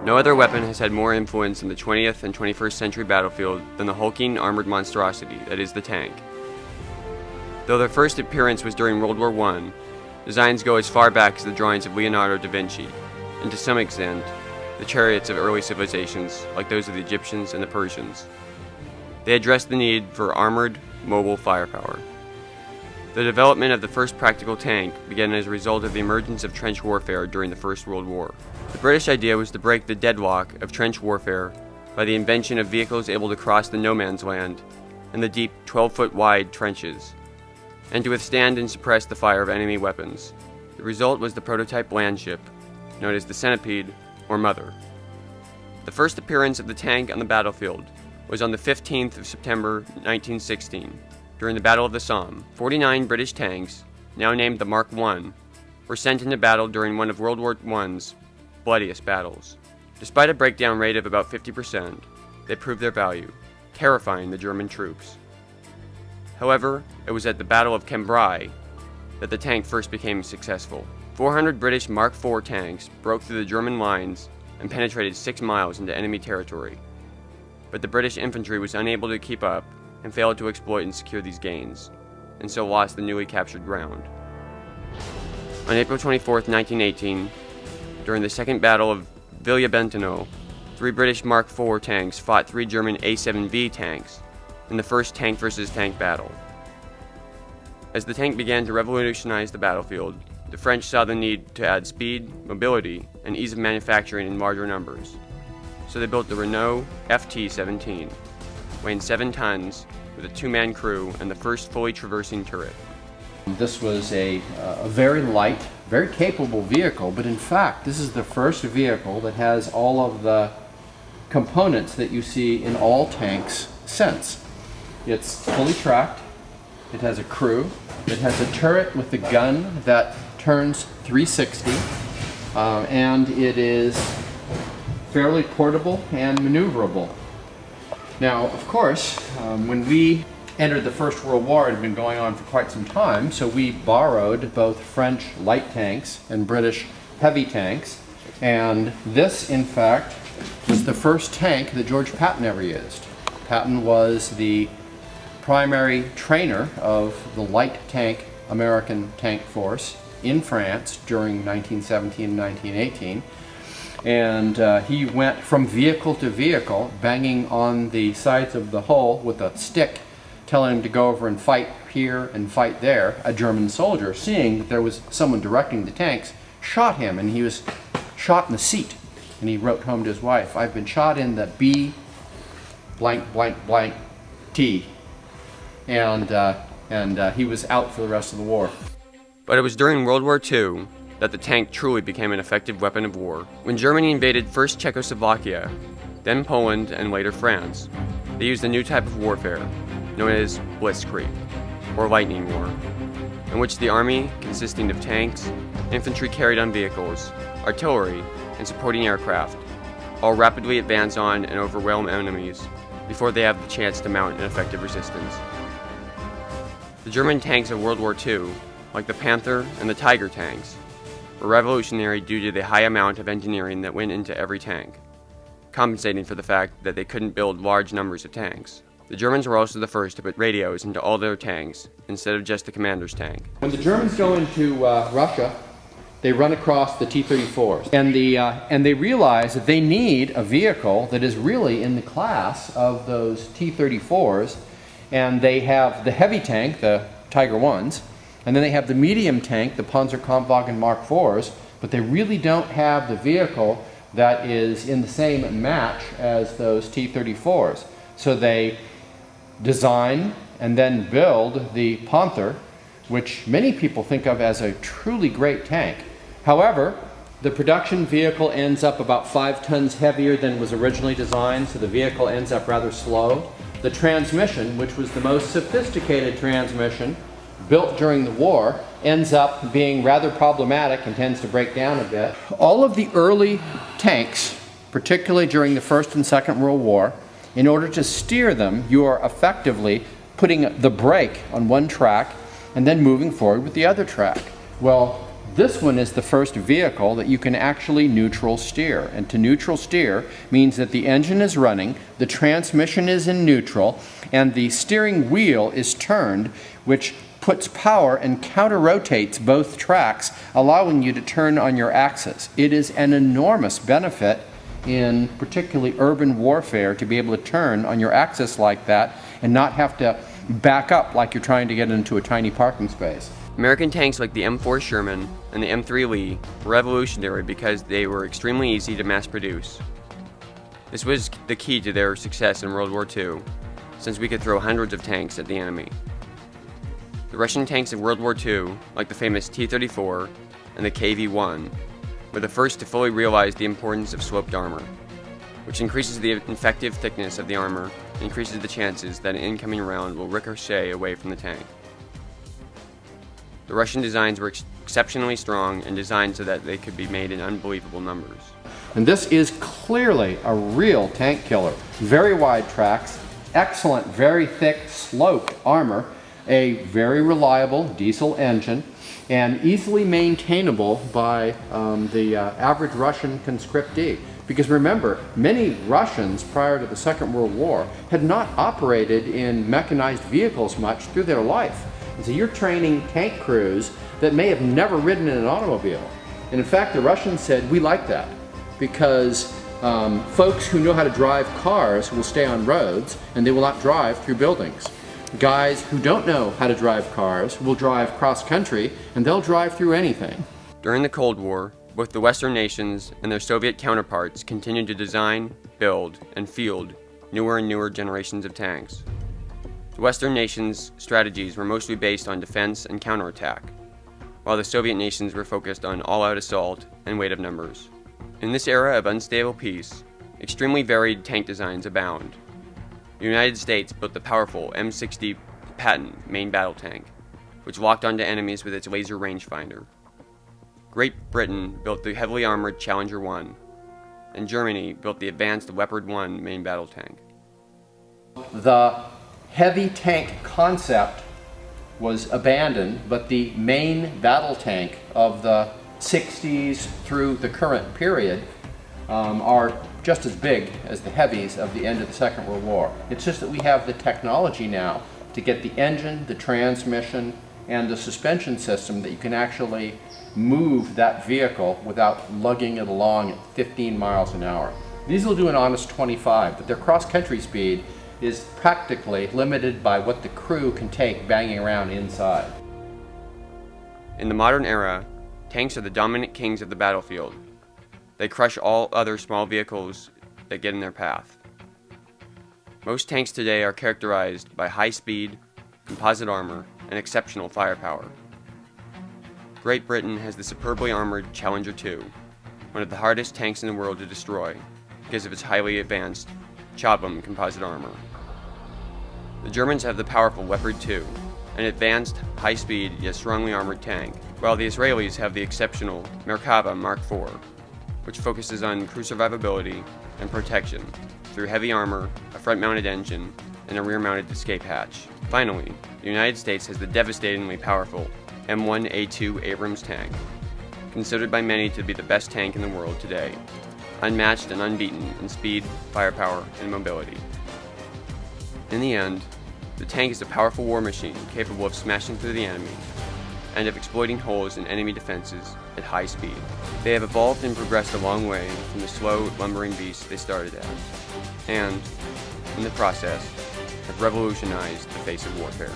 No other weapon has had more influence in the 20th and 21st century battlefield than the hulking armored monstrosity that is the tank. Though their first appearance was during World War I, designs go as far back as the drawings of Leonardo da Vinci, and to some extent, the chariots of early civilizations like those of the Egyptians and the Persians. They addressed the need for armored, mobile firepower. The development of the first practical tank began as a result of the emergence of trench warfare during the First World War. The British idea was to break the deadlock of trench warfare by the invention of vehicles able to cross the no man's land and the deep 12-foot wide trenches, and to withstand and suppress the fire of enemy weapons. The result was the prototype land ship, known as the Centipede or Mother. The first appearance of the tank on the battlefield was on the 15th of September 1916, during the Battle of the Somme. 49 British tanks, now named the Mark I, were sent into battle during one of World War I's bloodiest battles. Despite a breakdown rate of about 50%, they proved their value, terrifying the German troops. However, it was at the Battle of Cambrai that the tank first became successful. 400 British Mark IV tanks broke through the German lines and penetrated 6 miles into enemy territory. But the British infantry was unable to keep up and failed to exploit and secure these gains, and so lost the newly captured ground. On April 24, 1918, during the Second Battle of Villabentano, 3 British Mark IV tanks fought 3 German A-7V tanks in the first tank versus tank battle. As the tank began to revolutionize the battlefield, the French saw the need to add speed, mobility, and ease of manufacturing in larger numbers. So they built the Renault FT-17, weighing 7 tons, with a 2-man crew and the first fully traversing turret. This was a very light, very capable vehicle, but in fact this is the first vehicle that has all of the components that you see in all tanks since. It's fully tracked, it has a crew, it has a turret with a gun that turns 360, and it is fairly portable and maneuverable. Now, of course, when we entered the First World War, it had been going on for quite some time, so we borrowed both French light tanks and British heavy tanks, and this, in fact, was the first tank that George Patton ever used. Patton was the primary trainer of the light tank American tank force in France during 1917 and 1918. And he went from vehicle to vehicle, banging on the sides of the hull with a stick, telling him to go over and fight here and fight there. A German soldier, seeing that there was someone directing the tanks, shot him, and he was shot in the seat. And he wrote home to his wife, "I've been shot in the B blank blank blank T." And he was out for the rest of the war. But it was during World War II that the tank truly became an effective weapon of war. When Germany invaded first Czechoslovakia, then Poland, and later France, they used a new type of warfare, known as blitzkrieg, or lightning war, in which the army, consisting of tanks, infantry carried on vehicles, artillery, and supporting aircraft, all rapidly advance on and overwhelm enemies before they have the chance to mount an effective resistance. The German tanks of World War II, like the Panther and the Tiger tanks, were revolutionary due to the high amount of engineering that went into every tank, compensating for the fact that they couldn't build large numbers of tanks. The Germans were also the first to put radios into all their tanks instead of just the commander's tank. When the Germans go into Russia, they run across the T-34s, and they realize that they need a vehicle that is really in the class of those T-34s, and they have the heavy tank, the Tiger 1s, and then they have the medium tank, the Panzerkampfwagen Mark IVs, but they really don't have the vehicle that is in the same match as those T-34s. So they design and then build the Panther, which many people think of as a truly great tank. However, the production vehicle ends up about 5 tons heavier than was originally designed, so the vehicle ends up rather slow. The transmission, which was the most sophisticated transmission built during the war, ends up being rather problematic and tends to break down a bit. All of the early tanks, particularly during the First and Second World War, in order to steer them, you are effectively putting the brake on one track and then moving forward with the other track. Well, This one is the first vehicle that you can actually neutral steer. And to neutral steer means that the engine is running, the transmission is in neutral, and the steering wheel is turned, which puts power and counter-rotates both tracks, allowing you to turn on your axis. It is an enormous benefit in particularly urban warfare to be able to turn on your axis like that and not have to back up like you're trying to get into a tiny parking space. American tanks like the M4 Sherman and the M3 Lee were revolutionary because they were extremely easy to mass produce. This was the key to their success in World War II, since we could throw hundreds of tanks at the enemy. The Russian tanks of World War II, like the famous T-34 and the KV-1, were the first to fully realize the importance of sloped armor, which increases the effective thickness of the armor and increases the chances that an incoming round will ricochet away from the tank. The Russian designs were exceptionally strong and designed so that they could be made in unbelievable numbers. And this is clearly a real tank killer. Very wide tracks, excellent, very thick, sloped armor, a very reliable diesel engine, and easily maintainable by the average Russian conscriptee. Because remember, many Russians prior to the Second World War had not operated in mechanized vehicles much through their life. And so you're training tank crews that may have never ridden in an automobile. And in fact, the Russians said, we like that because folks who know how to drive cars will stay on roads and they will not drive through buildings. Guys who don't know how to drive cars will drive cross-country and they'll drive through anything. During the Cold War, both the Western nations and their Soviet counterparts continued to design, build, and field newer and newer generations of tanks. The Western nations' strategies were mostly based on defense and counterattack, while the Soviet nations were focused on all-out assault and weight of numbers. In this era of unstable peace, extremely varied tank designs abound. The United States built the powerful M60 Patton main battle tank, which locked onto enemies with its laser rangefinder. Great Britain built the heavily armored Challenger 1, and Germany built the advanced Leopard 1 main battle tank. The heavy tank concept was abandoned, but the main battle tank of the 60s through the current period are just as big as the heavies of the end of the Second World War. It's just that we have the technology now to get the engine, the transmission, and the suspension system that you can actually move that vehicle without lugging it along at 15 miles an hour. These will do an honest 25, but their cross-country speed is practically limited by what the crew can take banging around inside. In the modern era, tanks are the dominant kings of the battlefield. They crush all other small vehicles that get in their path. Most tanks today are characterized by high speed, composite armor, and exceptional firepower. Great Britain has the superbly armored Challenger 2, one of the hardest tanks in the world to destroy because of its highly advanced Chobham composite armor. The Germans have the powerful Leopard 2, an advanced, high-speed yet strongly armored tank, while the Israelis have the exceptional Merkava Mark IV, which focuses on crew survivability and protection through heavy armor, a front-mounted engine, and a rear-mounted escape hatch. Finally, the United States has the devastatingly powerful M1A2 Abrams tank, considered by many to be the best tank in the world today, unmatched and unbeaten in speed, firepower, and mobility. In the end, the tank is a powerful war machine capable of smashing through the enemy and of exploiting holes in enemy defenses at high speed. They have evolved and progressed a long way from the slow, lumbering beasts they started as, and, in the process, have revolutionized the face of warfare.